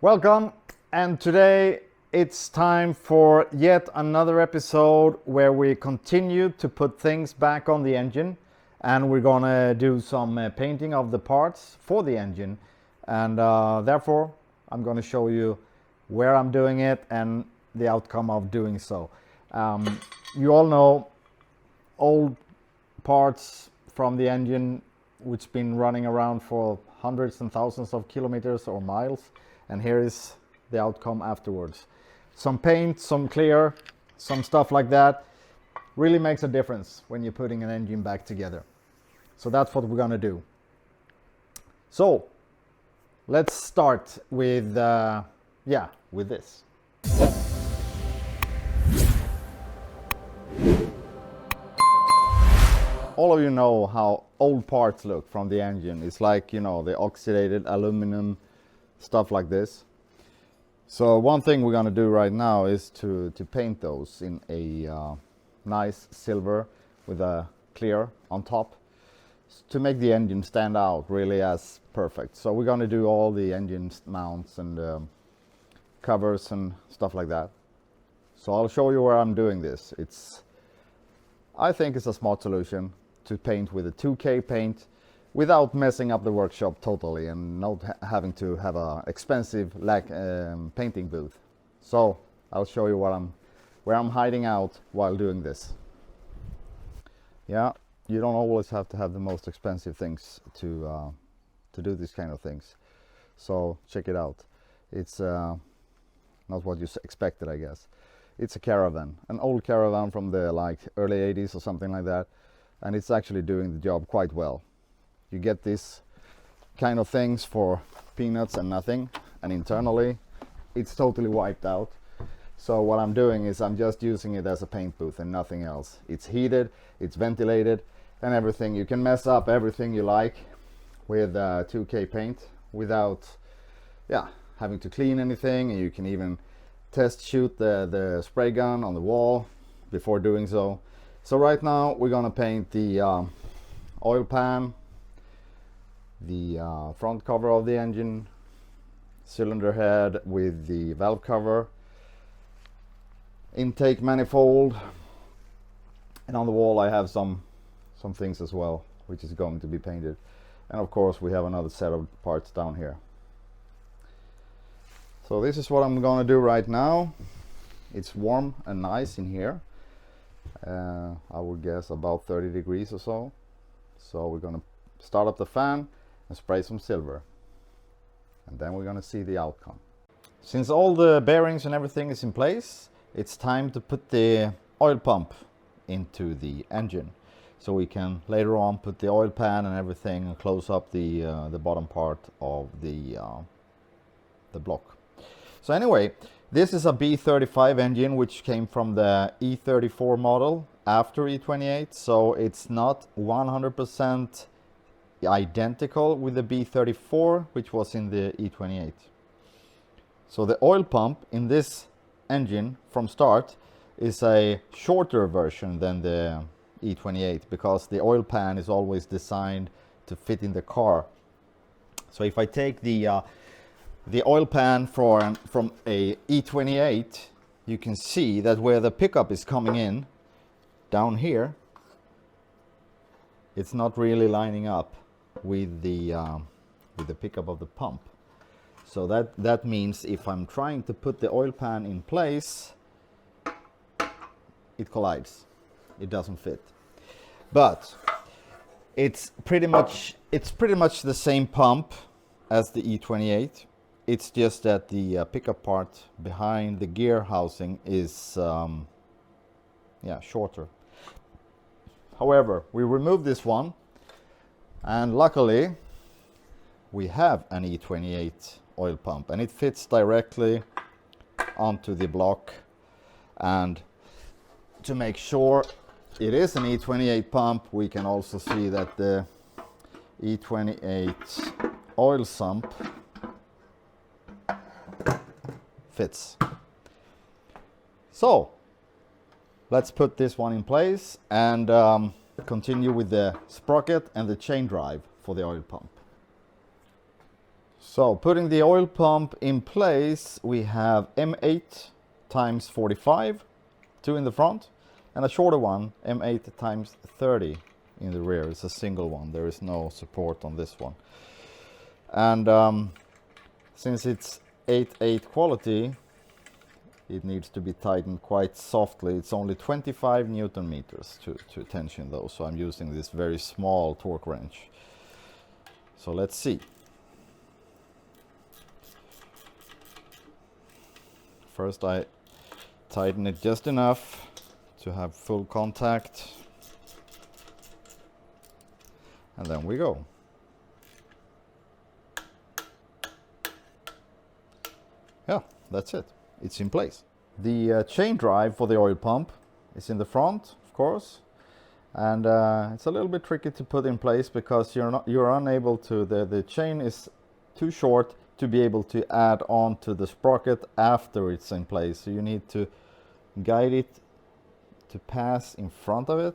Welcome, and today it's time for yet another episode where we continue to put things back on the engine, and we're gonna do some painting of the parts for the engine, and therefore I'm gonna show you where I'm doing it and the outcome of doing so. You all know old parts from the engine which been running around for hundreds and thousands of kilometers or miles, and here is the outcome afterwards. Some paint, some clear, some stuff like that really makes a difference when you're putting an engine back together. So that's what we're gonna do. So let's start with with this. All of you know how old parts look from the engine. It's like, you know, the oxidated aluminum, stuff like this. So one thing we're gonna do right now is to paint those in a nice silver with a clear on top to make the engine stand out really as perfect. So we're gonna do all the engine mounts and covers and stuff like that. So I'll show you where I'm doing this. I think it's a smart solution to paint with a 2K paint without messing up the workshop totally and not having to have a expensive painting booth. So I'll show you where I'm hiding out while doing this. Yeah, you don't always have to have the most expensive things to do these kind of things. So check it out. It's not what you expected, I guess. It's a caravan, an old caravan from the early 80s or something like that, and it's actually doing the job quite well. You get this kind of things for peanuts and nothing, and internally it's totally wiped out. So what I'm doing is I'm just using it as a paint booth and nothing else. It's heated, it's ventilated and everything. You can mess up everything you like with 2K paint without having to clean anything, and you can even test shoot the spray gun on the wall before doing so. So right now we're gonna paint the oil pan, the front cover of the engine, cylinder head with the valve cover, intake manifold, and on the wall I have some things as well which is going to be painted, and of course we have another set of parts down here. So this is what I'm gonna do right now. It's warm and nice in here. I would guess about 30 degrees or so. So we're gonna start up the fan and spray some silver, and then we're gonna see the outcome. Since all the bearings and everything is in place, it's time to put the oil pump into the engine, so we can later on put the oil pan and everything and close up the bottom part of the block. So anyway, this is a B35 engine which came from the E34 model after E28, so it's not 100% identical with the B34 which was in the E28. So the oil pump in this engine from start is a shorter version than the E28 because the oil pan is always designed to fit in the car. So if I take the oil pan from a E28, you can see that where the pickup is coming in down here, it's not really lining up with the pickup of the pump. So that means if I'm trying to put the oil pan in place, it collides. It doesn't fit. But it's pretty much the same pump as the E28. It's just that the pickup part behind the gear housing is shorter. However, we removed this one, and luckily we have an E28 oil pump, and it fits directly onto the block. And to make sure it is an E28 pump, we can also see that the E28 oil sump fits. So let's put this one in place and continue with the sprocket and the chain drive for the oil pump. So putting the oil pump in place, we have M8 times 45, 2 in the front, and a shorter one, M8 times 30 in the rear. It's a single one, there is no support on this one. And since it's 8.8 quality, it needs to be tightened quite softly. It's only 25 Newton meters to tension those, so I'm using this very small torque wrench. So let's see. First I tighten it just enough to have full contact, and then we go. Yeah, that's it. It's in place. The chain drive for the oil pump is in the front, of course, and it's a little bit tricky to put in place because you're unable to. The chain is too short to be able to add on to the sprocket after it's in place. So you need to guide it to pass in front of it,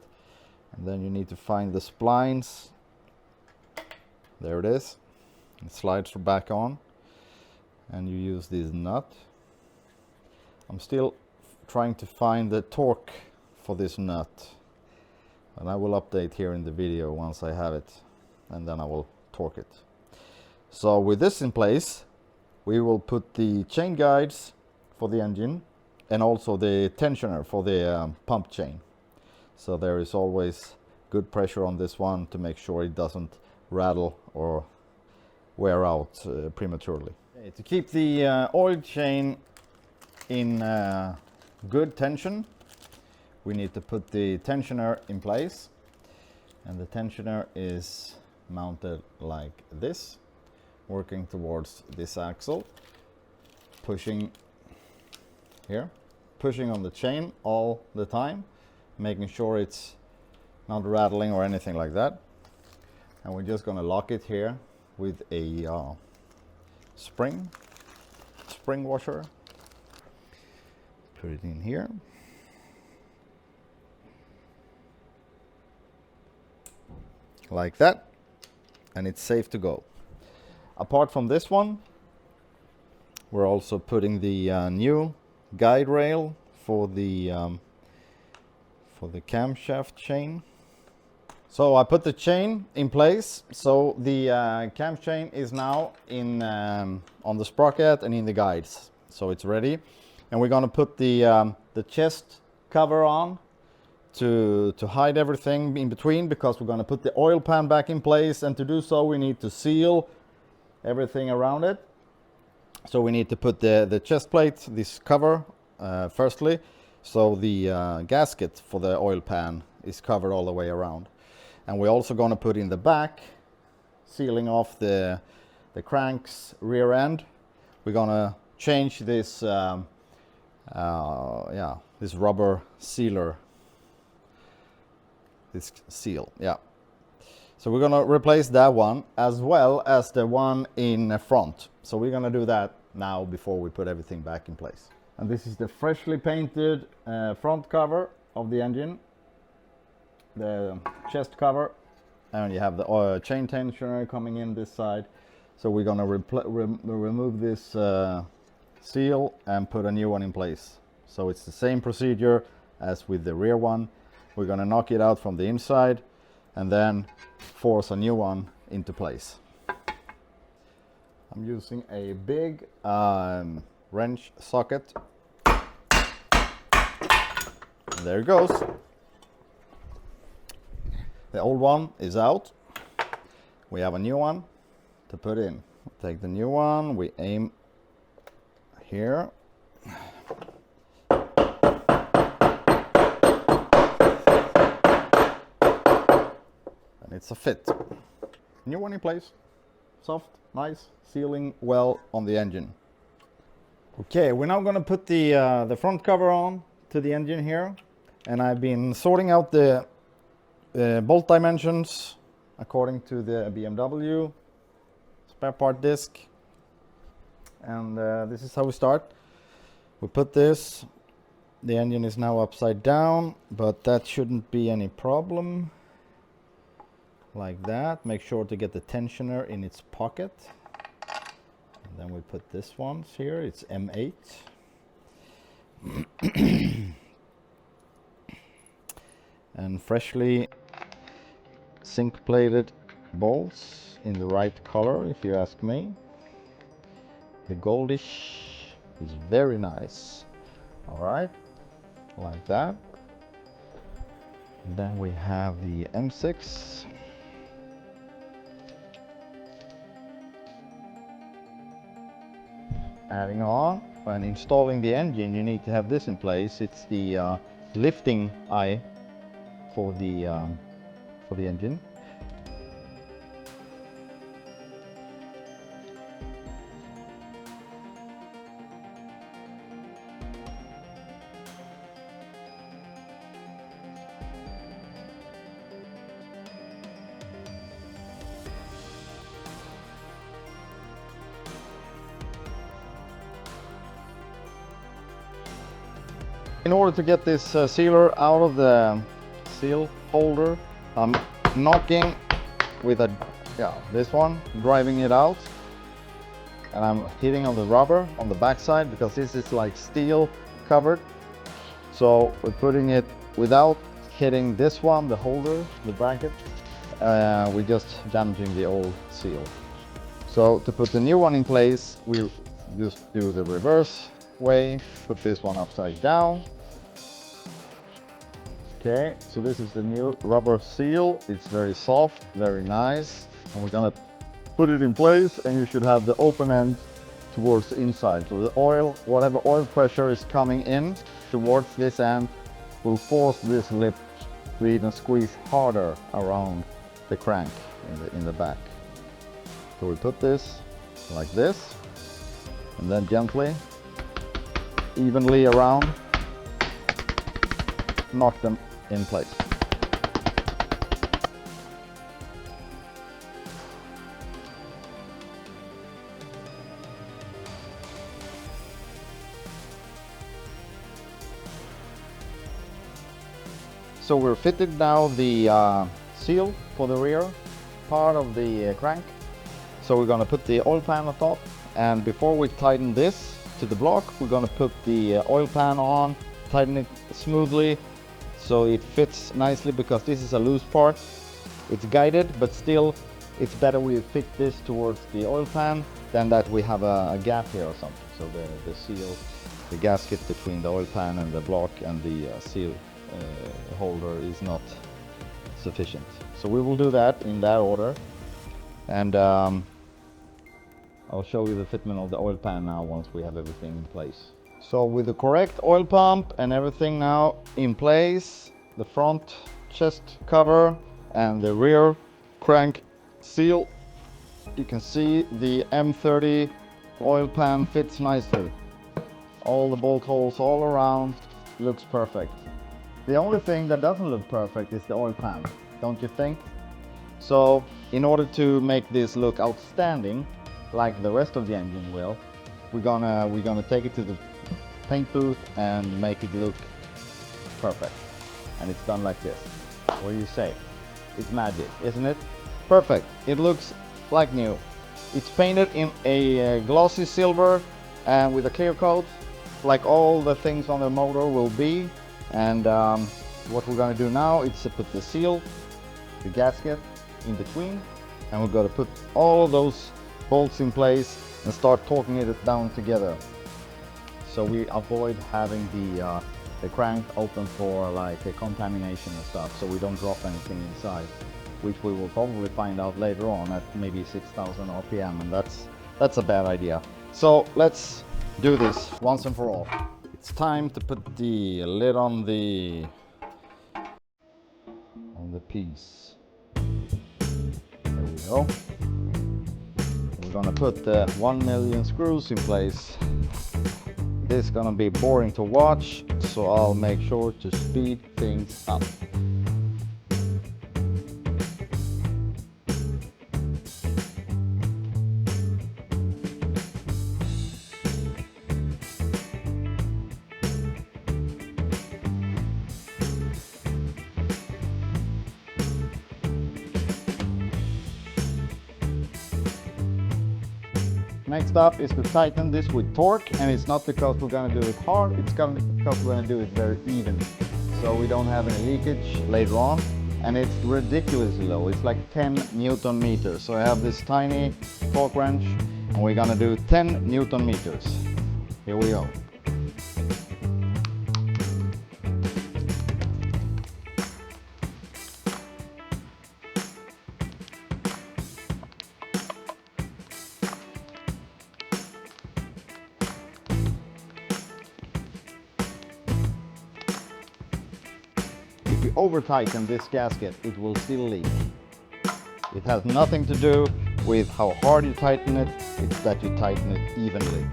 and then you need to find the splines. There it is. It slides back on, and you use this nut. I'm still trying to find the torque for this nut, and I will update here in the video once I have it, and then I will torque it. So with this in place, we will put the chain guides for the engine and also the tensioner for the pump chain. So there is always good pressure on this one to make sure it doesn't rattle or wear out prematurely. Okay, to keep the oil chain in good tension, we need to put the tensioner in place, and the tensioner is mounted like this, working towards this axle, pushing here, pushing on the chain all the time, making sure it's not rattling or anything like that. And we're just going to lock it here with a spring washer. Put it in here. Like that, and it's safe to go. Apart from this one, we're also putting the new guide rail for the camshaft chain. So I put the chain in place. So the cam chain is now in on the sprocket and in the guides. So it's ready, and we're gonna put the chest cover on to hide everything in between, because we're gonna put the oil pan back in place, and to do so we need to seal everything around it. So we need to put the chest plate, this cover, firstly, so the gasket for the oil pan is covered all the way around. And we're also going to put in the back, sealing off the crank's rear end. We're going to change this this rubber sealer, this seal, yeah. So we're going to replace that one as well as the one in front. So we're going to do that now before we put everything back in place. And this is the freshly painted front cover of the engine, the chest cover, and you have the chain tensioner coming in this side. So we're going to remove this seal and put a new one in place. So it's the same procedure as with the rear one. We're going to knock it out from the inside and then force a new one into place. I'm using a big wrench socket. And there it goes. The old one is out. We have a new one to put in. Take the new one, we aim here. And it's a fit. New one in place. Soft, nice, sealing well on the engine. Okay, we're now going to put the front cover on to the engine here, and I've been sorting out the bolt dimensions according to the BMW spare part disc, and this is how we start. We put this, the engine is now upside down, but that shouldn't be any problem. Like that. Make sure to get the tensioner in its pocket. Then we put this one here, it's M8. And freshly zinc plated bolts in the right color, if you ask me. The goldish is very nice. All right, like that. And then we have the M6. Adding on, when installing the engine, you need to have this in place. It's the lifting eye for the engine. In order to get this sealer out of the seal holder, I'm knocking with this one, driving it out, and I'm hitting on the rubber on the backside because this is like steel covered. So we're putting it without hitting this one, the holder, the bracket. We're just damaging the old seal. So to put the new one in place, we just do the reverse way, put this one upside down. Okay, so this is the new rubber seal. It's very soft, very nice, and we're gonna put it in place, and you should have the open end towards the inside. So the oil, whatever oil pressure is coming in towards this end, will force this lip to even squeeze harder around the crank in the back. So we put this like this, and then gently, evenly around, knock them in place. So we're fitted now the seal for the rear part of the crank. So we're going to put the oil pan on top, and before we tighten this to the block, we're going to put the oil pan on, tighten it smoothly so it fits nicely, because this is a loose part. It's guided, but still it's better we fit this towards the oil pan than that we have a gap here or something. So the seal, the gasket between the oil pan and the block and the seal holder is not sufficient. So we will do that in that order, and I'll show you the fitment of the oil pan now once we have everything in place. So with the correct oil pump and everything now in place, the front chest cover and the rear crank seal, you can see the M30 oil pan fits nicely. All the bolt holes all around, looks perfect. The only thing that doesn't look perfect is the oil pan, don't you think? So in order to make this look outstanding, like the rest of the engine will, we're gonna take it to the paint booth and make it look perfect. And it's done like this. What do you say? It's magic, isn't it? Perfect. It looks like new. It's painted in a glossy silver and with a clear coat, like all the things on the motor will be. And what we're gonna do now is to put the seal, the gasket in between, and we're gonna put all of those bolts in place and start torquing it down together, so we avoid having the crank open for like a contamination and stuff, so we don't drop anything inside, which we will probably find out later on at maybe 6,000 RPM, and that's a bad idea. So let's do this once and for all. It's time to put the lid on the piece. There we go. We're gonna put the 1 million screws in place. This is gonna be boring to watch, so I'll make sure to speed things up. Next up is to tighten this with torque, and it's not because we're going to do it hard, it's because we're going to do it very even, so we don't have any leakage later on. And it's ridiculously low, it's like 10 Newton meters. So I have this tiny torque wrench, and we're going to do 10 Newton meters. Here we go. If you over tighten this gasket, it will still leak. It has nothing to do with how hard you tighten it, it's that you tighten it evenly.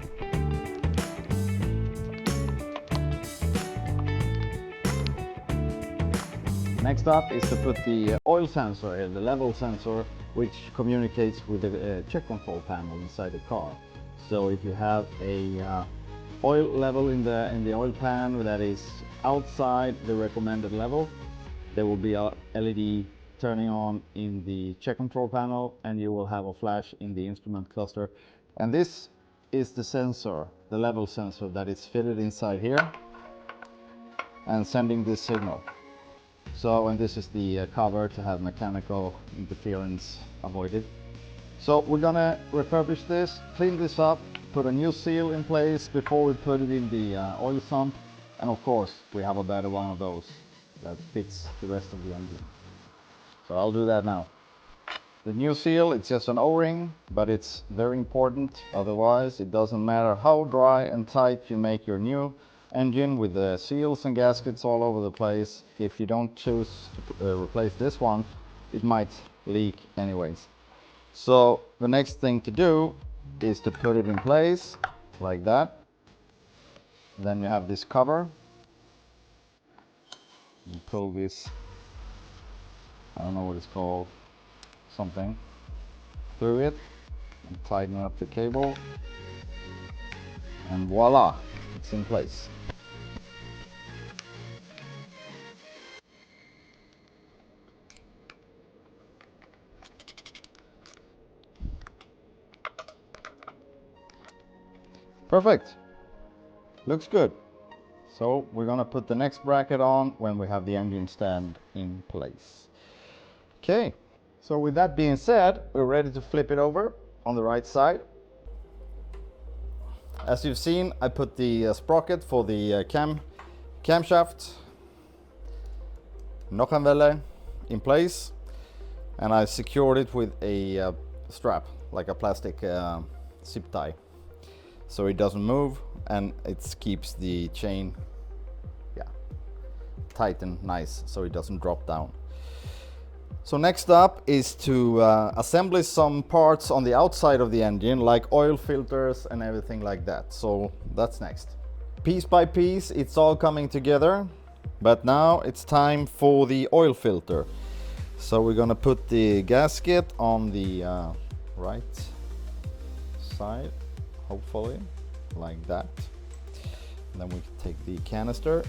Next up is to put the oil sensor, the level sensor, which communicates with the check control panel inside the car. So if you have a oil level in the oil pan that is outside the recommended level, there will be a LED turning on in the check control panel, and you will have a flash in the instrument cluster. And this is the sensor, the level sensor, that is fitted inside here and sending this signal. So, and this is the cover to have mechanical interference avoided. So we're gonna refurbish this, clean this up, put a new seal in place before we put it in the oil sump, and of course we have a better one of those that fits the rest of the engine. So I'll do that now. The new seal, it's just an O-ring, but it's very important, otherwise it doesn't matter how dry and tight you make your new engine with the seals and gaskets all over the place. If you don't choose to replace this one, it might leak anyways. So the next thing to do is to put it in place like that. Then you have this cover. You pull this, I don't know what it's called, something, through it and tighten up the cable, and voila, it's in place. Perfect, looks good. So we're gonna put the next bracket on when we have the engine stand in place. Okay, so with that being said, we're ready to flip it over on the right side. As you've seen, I put the sprocket for the camshaft Nockenwelle in place, and I secured it with a strap, like a plastic zip tie, so it doesn't move and it keeps the chain tight and nice, so it doesn't drop down. So next up is to assemble some parts on the outside of the engine, like oil filters and everything like that. So that's next. Piece by piece, it's all coming together, but now it's time for the oil filter. So we're gonna put the gasket on the right side, hopefully, like that. And then we can take the canister,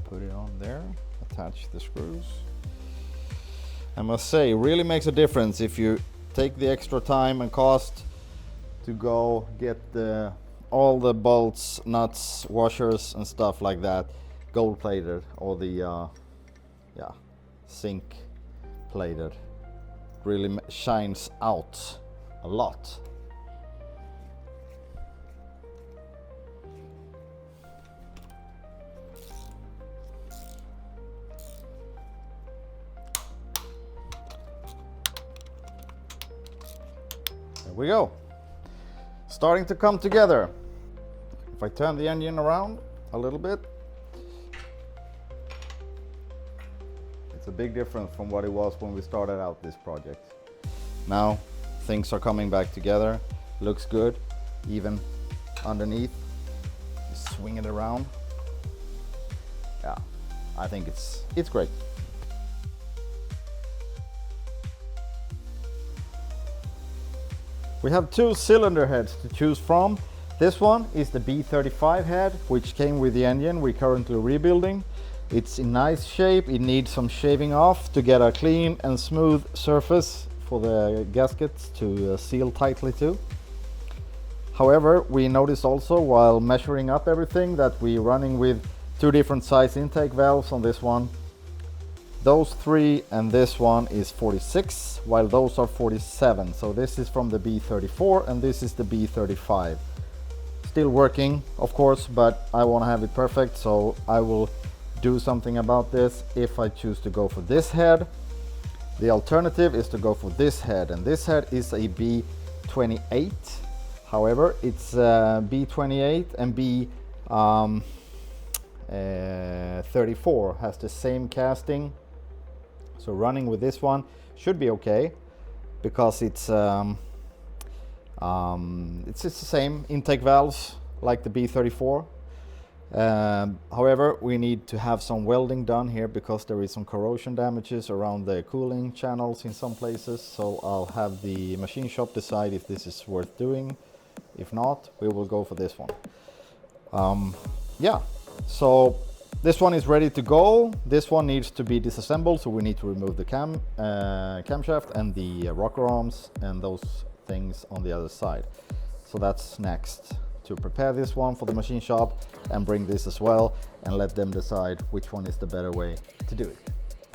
put it on there, attach the screws. I must say, it really makes a difference if you take the extra time and cost to go get all the bolts, nuts, washers and stuff like that gold plated, or the zinc plated. Really shines out a lot. There we go. Starting to come together. If I turn the engine around a little bit, it's a big difference from what it was when we started out this project. Now things are coming back together. Looks good, even underneath. Just swing it around. Yeah, I think it's great. We have two cylinder heads to choose from. This one is the B35 head, which came with the engine we're currently rebuilding. It's in nice shape. It needs some shaving off to get a clean and smooth surface for the gaskets to seal tightly to. However, we noticed also while measuring up everything that we're running with two different size intake valves on this one. Those three and this one is 46, while those are 47. So this is from the B34 and this is the B35. Still working, of course, but I want to have it perfect, so I will do something about this if I choose to go for this head. The alternative is to go for this head, and this head is a B28. However, it's B28 and B34 has the same casting. So running with this one should be okay because it's the same intake valves like the B34. However, we need to have some welding done here because there is some corrosion damages around the cooling channels in some places. So I'll have the machine shop decide if this is worth doing. If not, we will go for this one. Yeah, so this one is ready to go. This one needs to be disassembled, so we need to remove the camshaft and the rocker arms and those things on the other side. So that's next, to prepare this one for the machine shop and bring this as well and let them decide which one is the better way to do it.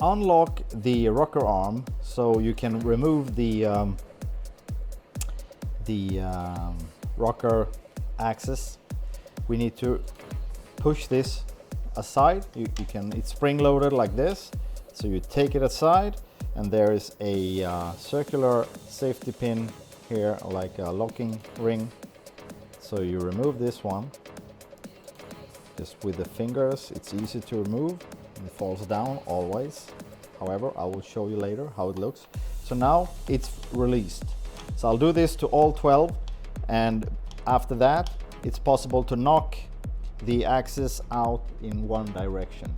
Unlock the rocker arm so you can remove the rocker axis. We need to push this aside. You can, it's spring loaded like this, so you take it aside and there is a circular safety pin here, like a locking ring. So you remove this one just with the fingers. It's easy to remove and it falls down always. However, I will show you later how it looks. So now it's released. So I'll do this to all 12, and after that it's possible to knock the axis out in one direction.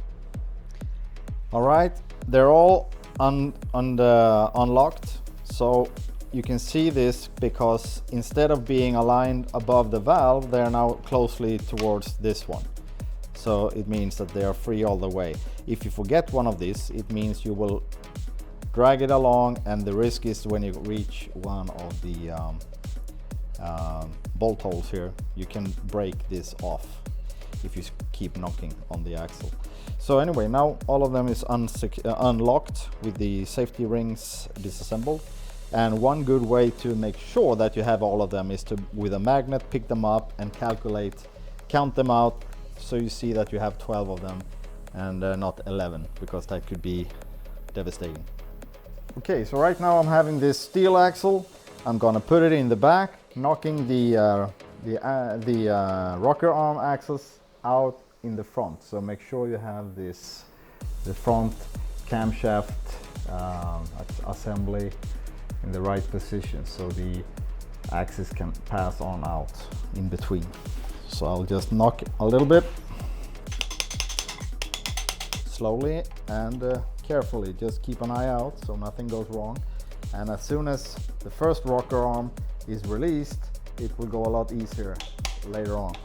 All right, they're all unlocked. So you can see this because instead of being aligned above the valve, they're now closely towards this one. So it means that they are free all the way. If you forget one of these, it means you will drag it along, and the risk is when you reach one of the bolt holes here, you can break this off if you keep knocking on the axle. So anyway, now all of them is unlocked with the safety rings disassembled. And one good way to make sure that you have all of them is to, with a magnet, pick them up and count them out, so you see that you have 12 of them and not 11, because that could be devastating. Okay, so right now I'm having this steel axle. I'm gonna put it in the back, knocking the rocker arm axis out in the front. So make sure you have the front camshaft assembly in the right position so the axis can pass on out in between. So I'll just knock a little bit, slowly and carefully. Just keep an eye out so nothing goes wrong. And as soon as the first rocker arm is released, it will go a lot easier later on.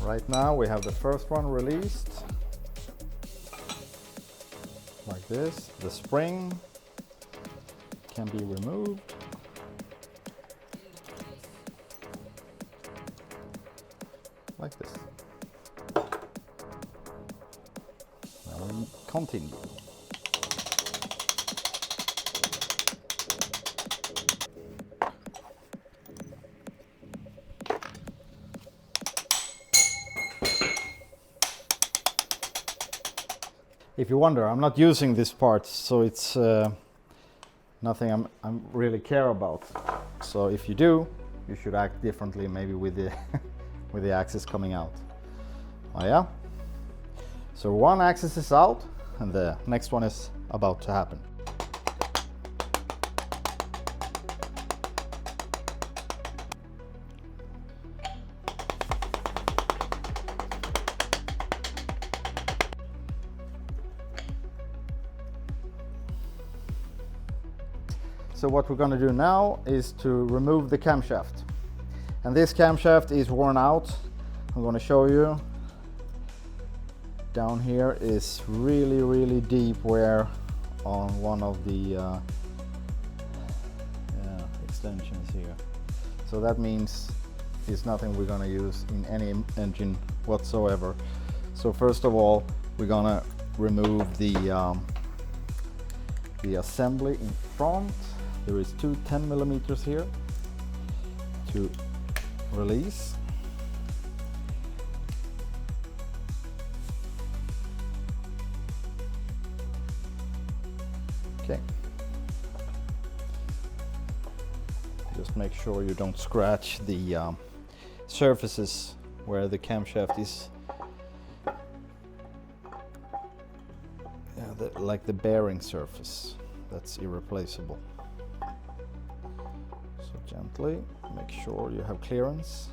Right now we have the first one released. Like this. The spring can be removed. Like this. Now we continue. If you wonder, I'm not using this part, so it's nothing I'm really care about. So if you do, you should act differently, maybe with the with the axis coming out. Oh yeah. So one axis is out, and the next one is about to happen. So what we're going to do now is to remove the camshaft. And this camshaft is worn out. I'm going to show you. down here is really deep wear on one of the extensions here. So that means it's nothing we're gonna use in any engine whatsoever. So first of all, we're gonna remove the assembly in front. There is two 10mm here to release. Okay. Just make sure you don't scratch the surfaces where the camshaft is, like the bearing surface. That's irreplaceable. So gently make sure you have clearance.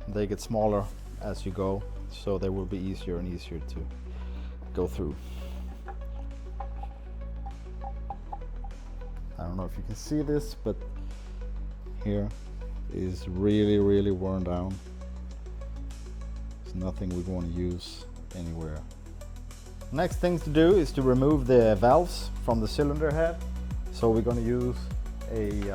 They get smaller as you go, so they will be easier and easier to go through. I don't know if you can see this, but here is really worn down. It's nothing we want to use anywhere. Next thing to do is to remove the valves from the cylinder head. So we're going to use a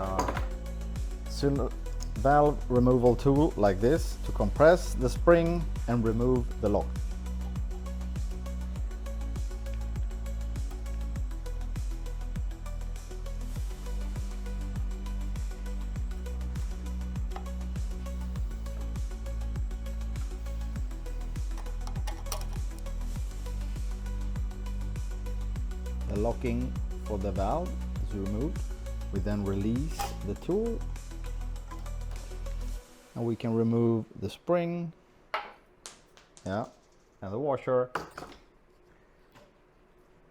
valve removal tool like this to compress the spring and remove the lock. The locking for the valve is removed. We then release the tool and we can remove the spring, and the washer,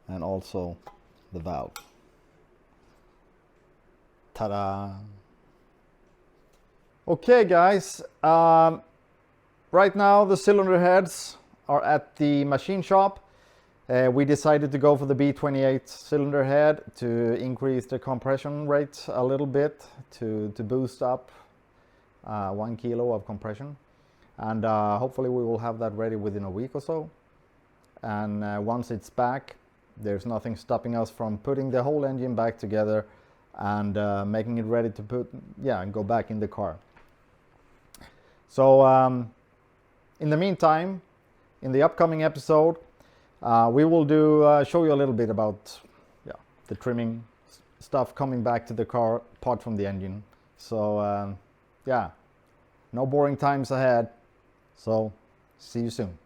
and also the valve. Ta-da! Okay guys, right now the cylinder heads are at the machine shop. We decided to go for the E28 cylinder head to increase the compression rate a little bit, to boost up 1 kilo of compression, and hopefully we will have that ready within a week or so. And once it's back, there's nothing stopping us from putting the whole engine back together and making it ready to and go back in the car. So in the meantime, in the upcoming episode, we will show you a little bit about the trimming stuff coming back to the car apart from the engine. So no boring times ahead. So see you soon.